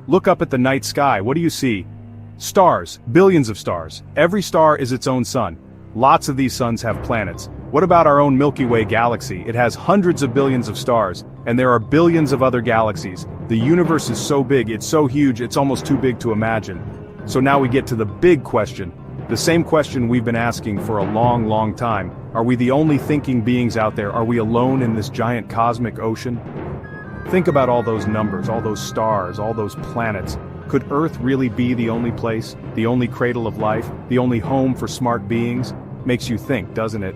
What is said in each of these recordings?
Look up at the night sky, what do you see? Stars, billions of stars. Every star is its own sun. Lots of these suns have planets. What about our own Milky Way galaxy? It has hundreds of billions of stars, and there are billions of other galaxies. The universe is so big, it's so huge, it's almost too big to imagine. So now we get to the big question. The same question we've been asking for a long, long time. Are we the only thinking beings out there? Are we alone in this giant cosmic ocean? Think about all those numbers, all those stars, all those planets. Could Earth really be the only place, the only cradle of life, the only home for smart beings? Makes you think, doesn't it?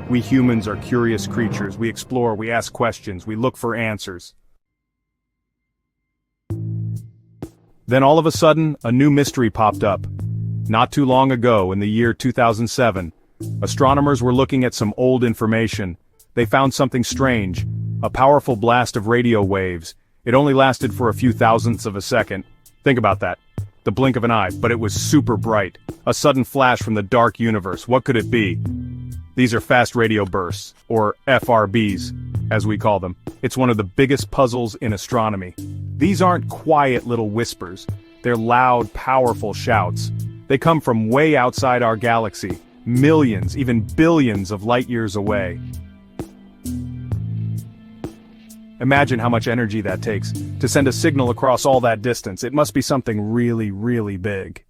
We humans are curious creatures. We explore, we ask questions, we look for answers. Then all of a sudden, a new mystery popped up. Not too long ago, in the year 2007, astronomers were looking at some old information. They found something strange, a powerful blast of radio waves. It only lasted for a few thousandths of a second. Think about that. The blink of an eye, but it was super bright. A sudden flash from the dark universe. What could it be? These are fast radio bursts, or FRBs, as we call them. It's one of the biggest puzzles in astronomy. These aren't quiet little whispers. They're loud, powerful shouts. They come from way outside our galaxy, millions, even billions of light years away. Imagine how much energy that takes to send a signal across all that distance. It must be something really, really big.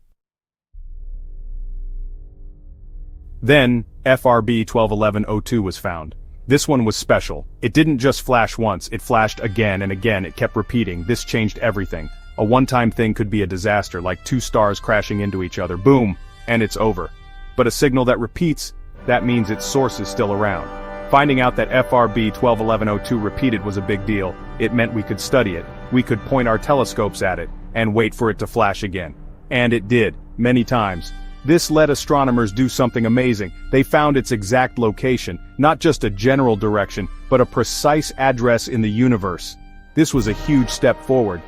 Then, FRB 121102 was found. This one was special. It didn't just flash once, it flashed again and again. It kept repeating. This changed everything. A one-time thing could be a disaster, like two stars crashing into each other. Boom! And it's over. But a signal that repeats, that means its source is still around. Finding out that FRB 121102 repeated was a big deal. It meant we could study it. We could point our telescopes at it, and wait for it to flash again. And it did, many times. This let astronomers do something amazing. They found its exact location, not just a general direction, but a precise address in the universe. This was a huge step forward.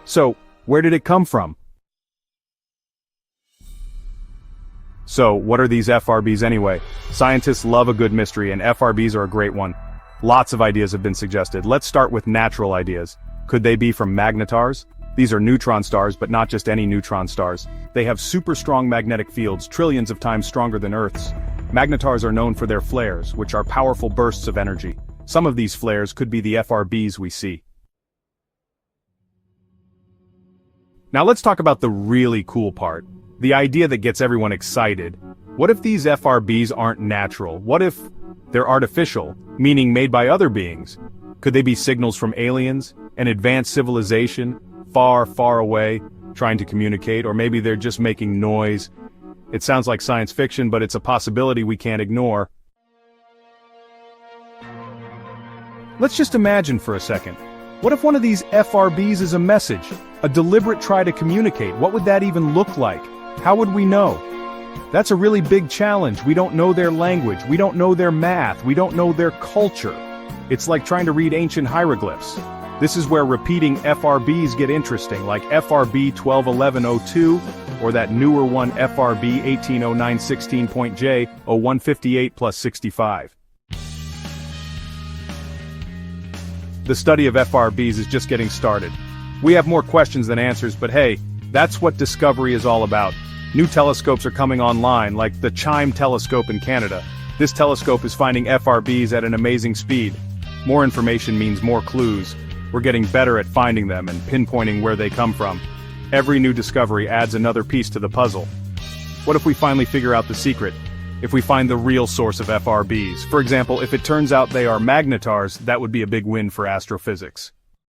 So, where did it come from? So, what are these FRBs anyway? Scientists love a good mystery, and FRBs are a great one. Lots of ideas have been suggested. Let's start with natural ideas. Could they be from magnetars? These are neutron stars, but not just any neutron stars. They have super strong magnetic fields, trillions of times stronger than Earth's. Magnetars are known for their flares, which are powerful bursts of energy. Some of these flares could be the FRBs we see. Now let's talk about the really cool part. The idea that gets everyone excited. What if these FRBs aren't natural? What if they're artificial, meaning made by other beings? Could they be signals from aliens, an advanced civilization, far, far away, trying to communicate, or maybe they're just making noise? It sounds like science fiction, but it's a possibility we can't ignore. Let's just imagine for a second. What if one of these FRBs is a message, a deliberate try to communicate? What would that even look like? How would we know? That's a really big challenge. We don't know their language, we don't know their math, we don't know their culture. It's like trying to read ancient hieroglyphs. This is where repeating FRBs get interesting, like FRB 121102, or that newer one FRB 180916.J 0158 plus 65. The study of FRBs is just getting started. We have more questions than answers, but hey, that's what discovery is all about. New telescopes are coming online, like the CHIME telescope in Canada. This telescope is finding FRBs at an amazing speed. More information means more clues. We're getting better at finding them and pinpointing where they come from. Every new discovery adds another piece to the puzzle. What if we finally figure out the secret? If we find the real source of FRBs? For example, if it turns out they are magnetars, that would be a big win for astrophysics.